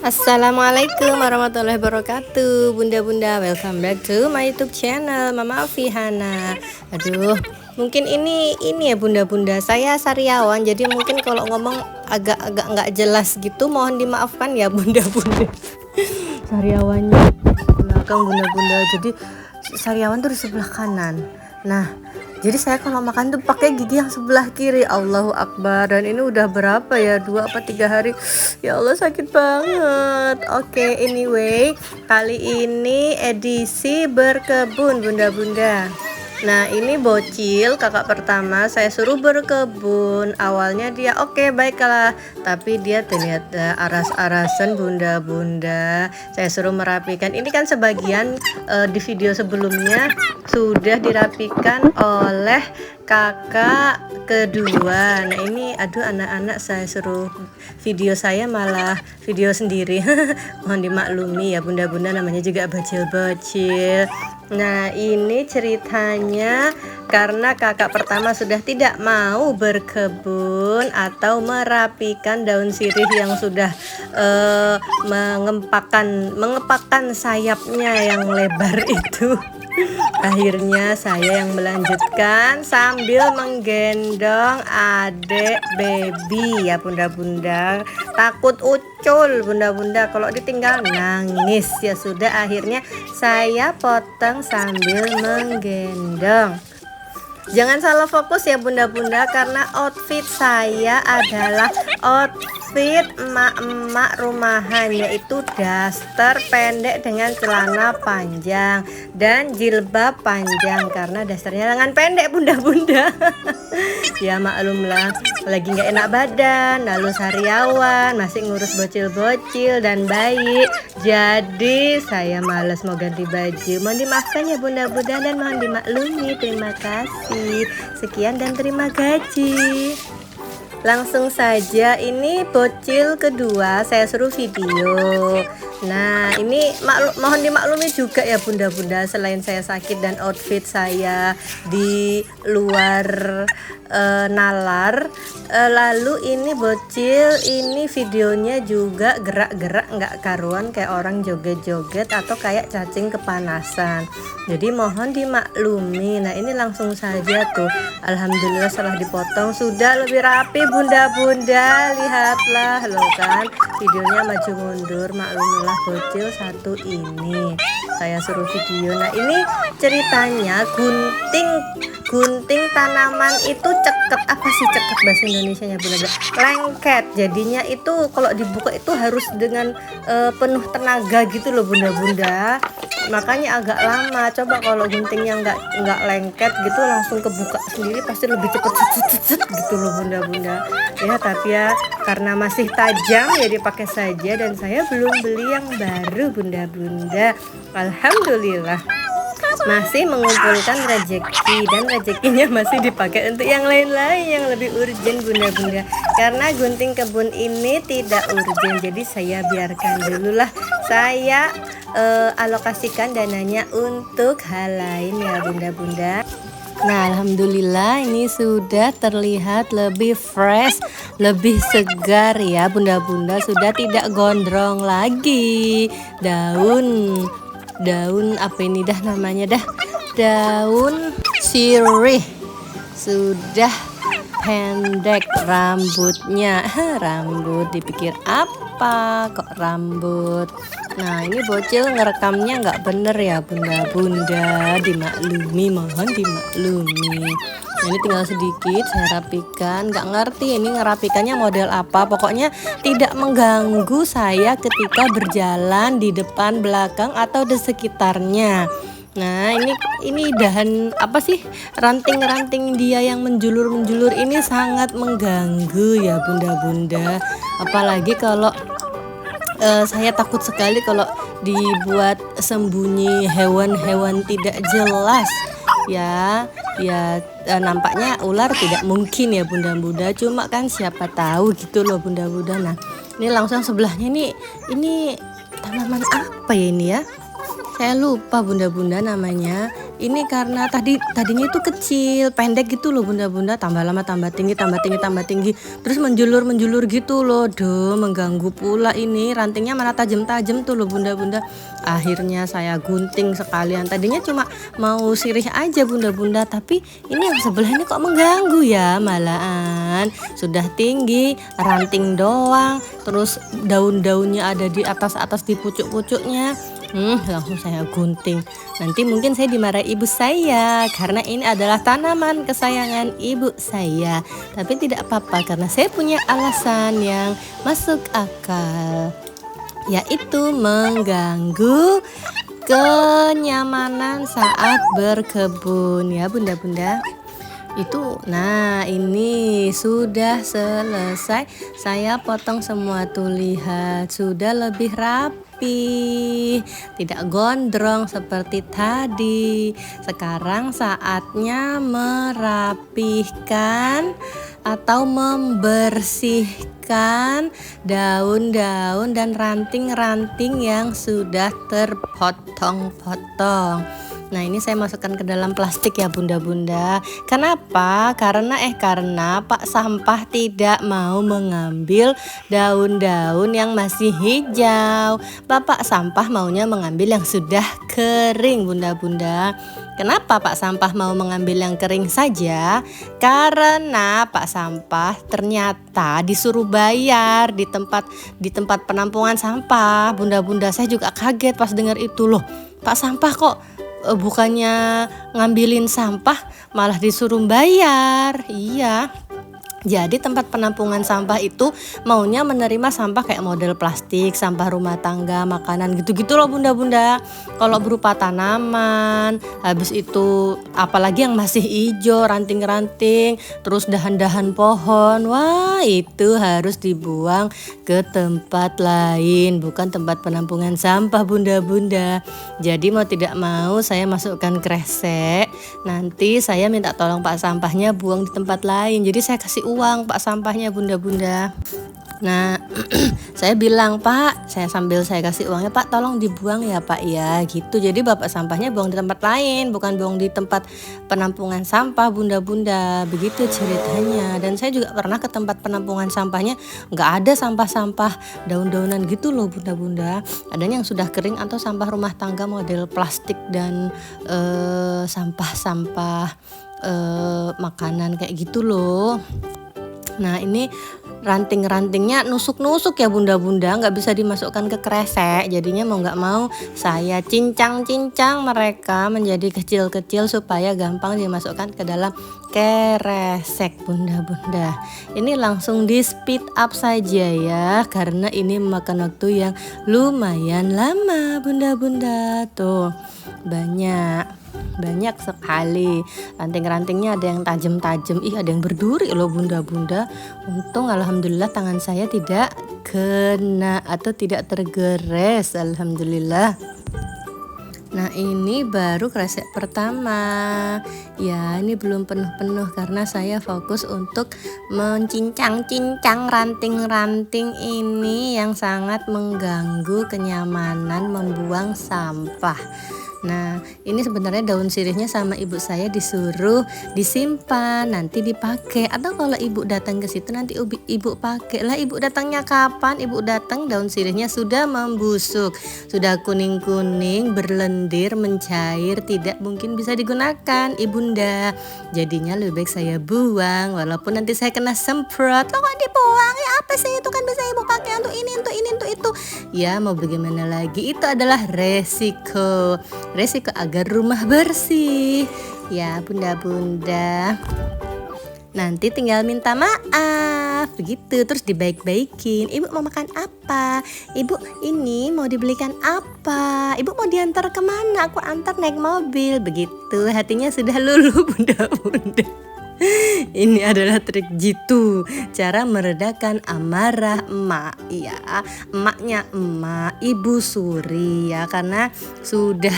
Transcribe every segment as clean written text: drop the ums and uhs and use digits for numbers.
Assalamualaikum warahmatullahi wabarakatuh. Bunda-bunda, welcome back to my YouTube channel Mama Alfihana. Aduh, mungkin ini ya bunda-bunda, saya sariawan, jadi mungkin kalau ngomong agak-agak nggak jelas gitu, mohon dimaafkan ya bunda-bunda. Sariawannya belakang bunda-bunda, jadi sariawan tuh di sebelah kanan. Nah, jadi saya kalau makan tuh pakai gigi yang sebelah kiri. Allahu Akbar. Dan ini udah berapa ya, 2 apa 3 hari. Ya Allah, sakit banget. Oke, anyway, kali ini edisi berkebun bunda-bunda. Nah, ini bocil kakak pertama, saya suruh berkebun. Awalnya dia oke, baiklah, tapi dia ternyata aras-arasan bunda-bunda. Saya suruh merapikan. Ini kan sebagian di video sebelumnya sudah dirapikan oleh kakak kedua. Nah, ini aduh, anak-anak saya suruh video, saya malah video sendiri. Mohon dimaklumi ya bunda-bunda, namanya juga bocil-bocil. Nah, ini ceritanya karena kakak pertama sudah tidak mau berkebun atau merapikan daun sirih yang sudah mengepakkan sayapnya yang lebar itu. Akhirnya saya yang melanjutkan sambil menggendong adik baby ya bunda-bunda. Takut ucul bunda-bunda, kalau ditinggal nangis. Ya sudah, akhirnya saya potong sambil menggendong. Jangan salah fokus ya bunda-bunda, karena outfit saya adalah outfit emak-emak rumahan, yaitu daster pendek dengan celana panjang dan jilbab panjang, karena dasternya lengan pendek bunda-bunda. Ya maklumlah, lagi nggak enak badan, lalu sariawan, masih ngurus bocil-bocil dan bayi, jadi saya males mau ganti baju. Mohon dimaafkan ya bunda-bunda dan mohon dimaklumi. Terima kasih. Sekian dan terima gaji. Langsung saja, ini bocil kedua saya suruh video. Nah, ini mohon dimaklumi juga ya bunda-bunda, selain saya sakit dan outfit saya di luar nalar, lalu ini bocil, ini videonya juga gerak-gerak nggak karuan, kayak orang joget-joget atau kayak cacing kepanasan, jadi mohon dimaklumi. Nah, ini langsung saja tuh, alhamdulillah setelah dipotong sudah lebih rapi bunda-bunda. Lihatlah loh kan, videonya maju mundur, maklumilah bocil satu ini saya suruh video. Nah, ini ceritanya gunting tanaman itu ceket, apa sih ceket bahasa Indonesia nya bunda-bunda? Lengket. Jadinya itu kalau dibuka itu harus dengan penuh tenaga gitu loh bunda-bunda, makanya agak lama. Coba kalau guntingnya nggak lengket gitu, langsung kebuka sendiri, pasti lebih cepet gitu loh bunda-bunda. Ya, tapi ya karena masih tajam ya dipakai saja, dan saya belum beli yang baru bunda-bunda. Alhamdulillah masih mengumpulkan rezeki, dan rezekinya masih dipakai untuk yang lain-lain yang lebih urgent bunda-bunda. Karena gunting kebun ini tidak urgent, jadi saya biarkan dulu lah, saya alokasikan dananya untuk hal lain ya bunda-bunda. Nah, alhamdulillah ini sudah terlihat lebih fresh, lebih segar ya bunda-bunda, sudah tidak gondrong lagi. Daun apa ini dah namanya dah, daun sirih sudah pendek rambutnya. Rambut, dipikir apa kok rambut. Nah, ini bocil ngerekamnya nggak bener ya bunda-bunda, dimaklumi, mohon dimaklumi. Nah, ini tinggal sedikit saya rapikan, nggak ngerti ini ngerapikannya model apa, pokoknya tidak mengganggu saya ketika berjalan di depan, belakang, atau di sekitarnya. Nah, ini dahan apa sih, ranting-ranting dia yang menjulur-menjulur ini sangat mengganggu ya bunda-bunda. Apalagi kalau saya takut sekali kalau dibuat sembunyi hewan-hewan tidak jelas ya. Nampaknya ular tidak mungkin ya bunda-bunda, cuma kan siapa tahu gitu loh bunda-bunda. Nah, ini langsung sebelahnya ini tanaman apa ya ini ya, saya lupa bunda-bunda namanya. ini karena tadinya itu kecil, pendek gitu loh bunda-bunda, tambah lama tambah tinggi, tambah tinggi, tambah tinggi, terus menjulur gitu loh. Duh, mengganggu pula ini, rantingnya mana tajam-tajam tuh loh bunda-bunda. Akhirnya saya gunting sekalian. Tadinya cuma mau sirih aja bunda-bunda, tapi ini yang sebelah ini kok mengganggu ya, malahan sudah tinggi, ranting doang, terus daun-daunnya ada di atas-atas di pucuk-pucuknya. Langsung saya gunting. Nanti mungkin saya dimarahi ibu saya karena ini adalah tanaman kesayangan ibu saya. Tapi tidak apa-apa karena saya punya alasan yang masuk akal, yaitu mengganggu kenyamanan saat berkebun ya bunda-bunda. Itu, nah ini sudah selesai, saya potong semua tuh, lihat sudah lebih rapi, tidak gondrong seperti tadi. Sekarang saatnya merapihkan atau membersihkan daun-daun dan ranting-ranting yang sudah terpotong-potong. Nah ini saya masukkan ke dalam plastik ya bunda-bunda. Kenapa? Karena Pak Sampah tidak mau mengambil daun-daun yang masih hijau. Bapak Sampah maunya mengambil yang sudah kering bunda-bunda. Kenapa Pak Sampah mau mengambil yang kering saja? Karena Pak Sampah ternyata disuruh bayar di tempat penampungan sampah. Bunda-bunda saya juga kaget pas dengar itu, loh. Pak Sampah kok bukannya ngambilin sampah malah disuruh bayar. Iya. Jadi tempat penampungan sampah itu maunya menerima sampah kayak model plastik, sampah rumah tangga, makanan gitu-gitu loh bunda-bunda. Kalau berupa tanaman, habis itu apalagi yang masih hijau, ranting-ranting, terus dahan-dahan pohon, wah itu harus dibuang ke tempat lain, bukan tempat penampungan sampah bunda-bunda. Jadi mau tidak mau saya masukkan kresek, nanti saya minta tolong Pak Sampahnya buang di tempat lain. Jadi saya kasih uang Pak Sampahnya bunda-bunda. Nah saya bilang, Pak, sambil saya kasih uangnya, Pak tolong dibuang ya Pak ya gitu. Jadi Bapak Sampahnya buang di tempat lain, bukan buang di tempat penampungan sampah bunda-bunda, begitu ceritanya. Dan saya juga pernah ke tempat penampungan sampahnya, nggak ada sampah-sampah daun-daunan gitu loh bunda-bunda. Adanya yang sudah kering atau sampah rumah tangga model plastik dan sampah-sampah makanan kayak gitu loh. Nah ini ranting-rantingnya nusuk-nusuk ya bunda-bunda, nggak bisa dimasukkan ke kresek. Jadinya mau nggak mau saya cincang-cincang mereka menjadi kecil-kecil supaya gampang dimasukkan ke dalam kresek bunda-bunda. Ini langsung di speed up saja ya, karena ini memakan waktu yang lumayan lama bunda-bunda. Tuh banyak sekali ranting-rantingnya, ada yang tajam-tajam, ada yang berduri loh bunda-bunda. Untung alhamdulillah tangan saya tidak kena atau tidak tergores, alhamdulillah. Nah ini baru kresek pertama ya, ini belum penuh-penuh karena saya fokus untuk mencincang-cincang ranting-ranting ini yang sangat mengganggu kenyamanan membuang sampah. Nah ini sebenarnya daun sirihnya sama ibu saya disuruh disimpan nanti dipakai, atau kalau ibu datang ke situ nanti ibu pakai lah. Ibu datangnya kapan? Ibu datang daun sirihnya sudah membusuk, sudah kuning-kuning, berlendir, mencair, tidak mungkin bisa digunakan ibunda. Jadinya lebih baik saya buang, walaupun nanti saya kena semprot. Lo kok dibuang ya, apa sih itu, kan bisa ibu pakai untuk ini, untuk ini, untuk itu. Ya mau bagaimana lagi, itu adalah resiko agar rumah bersih ya bunda-bunda. Nanti tinggal minta maaf begitu, terus dibaik-baikin. Ibu mau makan apa? Ibu ini mau dibelikan apa? Ibu mau diantar kemana? Aku antar naik mobil. Begitu hatinya sudah luluh bunda-bunda. Ini adalah trik jitu, cara meredakan amarah emak. Ya, emaknya emak, Ibu Suri ya, karena sudah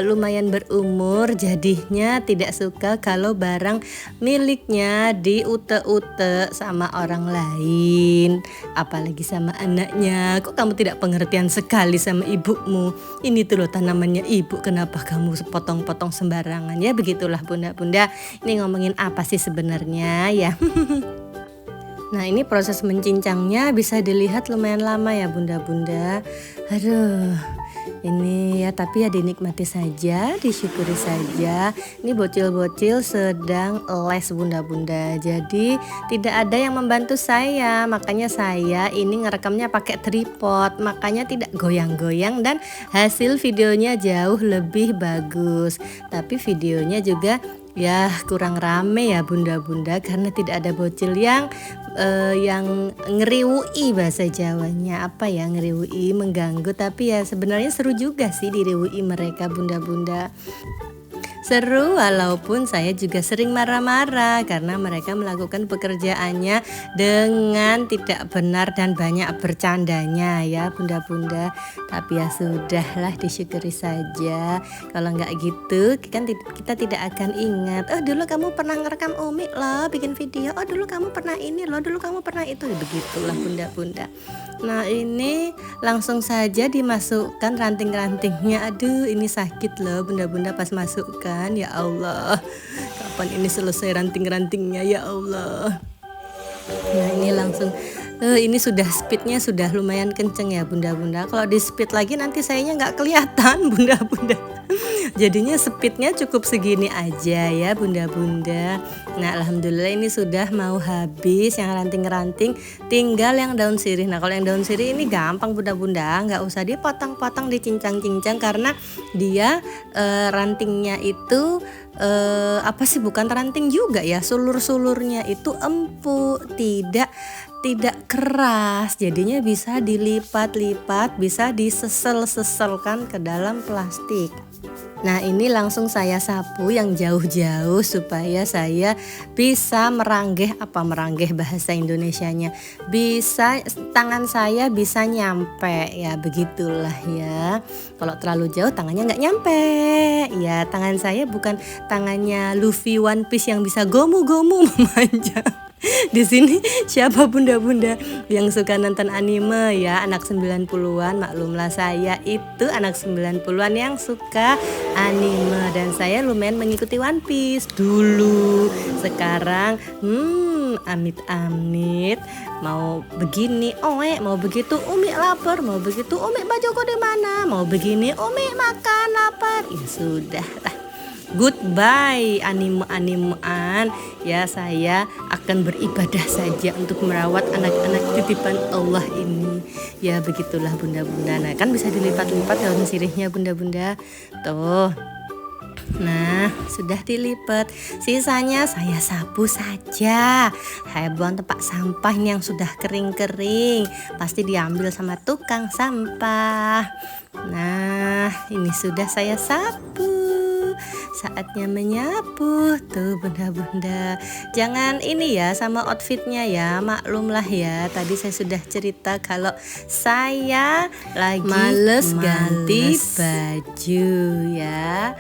lumayan berumur, jadinya tidak suka kalau barang miliknya diute-ute sama orang lain, apalagi sama anaknya. Kok kamu tidak pengertian sekali sama ibumu? Ini tuh loh tanamannya ibu, kenapa kamu sepotong-potong sembarangan? Ya begitulah bunda-bunda. Ini ngomongin apa sih sebenarnya ya? Nah, ini proses mencincangnya bisa dilihat lumayan lama ya bunda-bunda. Aduh, ini ya, tapi ya dinikmati saja, disyukuri saja. Ini bocil-bocil sedang les bunda-bunda. Jadi tidak ada yang membantu saya, makanya saya ini ngerekamnya pakai tripod, makanya tidak goyang-goyang dan hasil videonya jauh lebih bagus. Tapi videonya juga ya kurang rame ya bunda-bunda, karena tidak ada bocil yang ngeriwui, bahasa Jawanya apa ya, ngeriwui, mengganggu. Tapi ya sebenarnya seru juga sih diriwui mereka bunda-bunda. Seru, walaupun saya juga sering marah-marah karena mereka melakukan pekerjaannya dengan tidak benar dan banyak bercandanya ya bunda-bunda. Tapi ya sudahlah, disyukuri saja. Kalau nggak gitu kan kita tidak akan ingat, oh dulu kamu pernah ngerekam Umi loh bikin video, oh dulu kamu pernah ini loh, dulu kamu pernah itu. Begitulah bunda-bunda. Nah, ini langsung saja dimasukkan ranting-rantingnya. Aduh, ini sakit loh bunda-bunda pas masukkan. Ya Allah, kapan ini selesai ranting-rantingnya ya Allah. Nah, ini langsung ini sudah speednya sudah lumayan kenceng ya bunda-bunda. Kalau di speed lagi nanti sayanya nggak kelihatan bunda-bunda. Jadinya speednya cukup segini aja ya bunda-bunda. Nah, alhamdulillah ini sudah mau habis yang ranting-ranting, tinggal yang daun sirih. Nah, kalau yang daun sirih ini gampang bunda-bunda, nggak usah dipotong-potong, dicincang-cincang, karena dia rantingnya itu apa sih, bukan ranting juga ya, sulur-sulurnya itu empuk, tidak keras, jadinya bisa dilipat-lipat, bisa disesel-seselkan ke dalam plastik. Nah, ini langsung saya sapu yang jauh-jauh supaya saya bisa meranggeh bahasa Indonesianya, bisa tangan saya bisa nyampe ya, begitulah ya. Kalau terlalu jauh tangannya nggak nyampe ya. Tangan saya bukan tangannya Luffy One Piece yang bisa gomu-gomu memanjang. Di sini siapa bunda-bunda yang suka nonton anime ya, anak 90-an, maklumlah saya itu anak 90-an yang suka anime, dan saya lumayan mengikuti One Piece dulu. Sekarang amit-amit mau begini mau begitu Umi lapar, mau begitu Umi bajuku di mana, mau begini Umi makan lapar. Ya sudah lah. Goodbye anime-animean ya, saya akan beribadah saja untuk merawat anak-anak titipan Allah ini. Ya begitulah bunda-bunda. Nah, kan bisa dilipat-lipat daun sirihnya bunda-bunda. Tuh. Nah, sudah dilipat. Sisanya saya sapu saja. Saya buang tempat sampah yang sudah kering-kering. Pasti diambil sama tukang sampah. Nah, ini sudah saya sapu. Saatnya menyapu tuh bunda-bunda. Jangan ini ya sama outfitnya ya, maklumlah ya, tadi saya sudah cerita kalau saya lagi males ganti baju ya.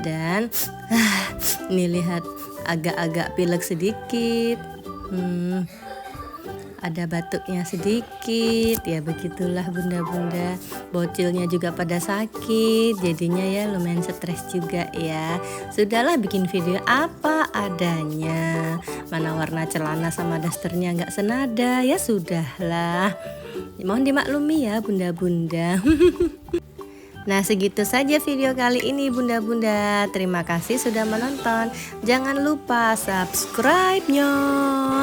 Dan ini lihat agak-agak pilek sedikit, ada batuknya sedikit ya, begitulah bunda-bunda. Bocilnya juga pada sakit, jadinya ya lumayan stres juga ya. Sudahlah, bikin video apa adanya, mana warna celana sama dasternya nggak senada, ya sudahlah, mohon dimaklumi ya bunda-bunda. Nah, segitu saja video kali ini bunda-bunda. Terima kasih sudah menonton. Jangan lupa subscribe-nya,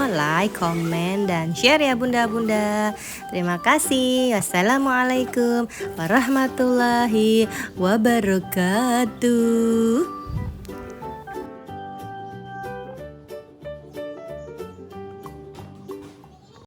like, komen, dan share ya bunda-bunda. Terima kasih. Wassalamualaikum warahmatullahi wabarakatuh.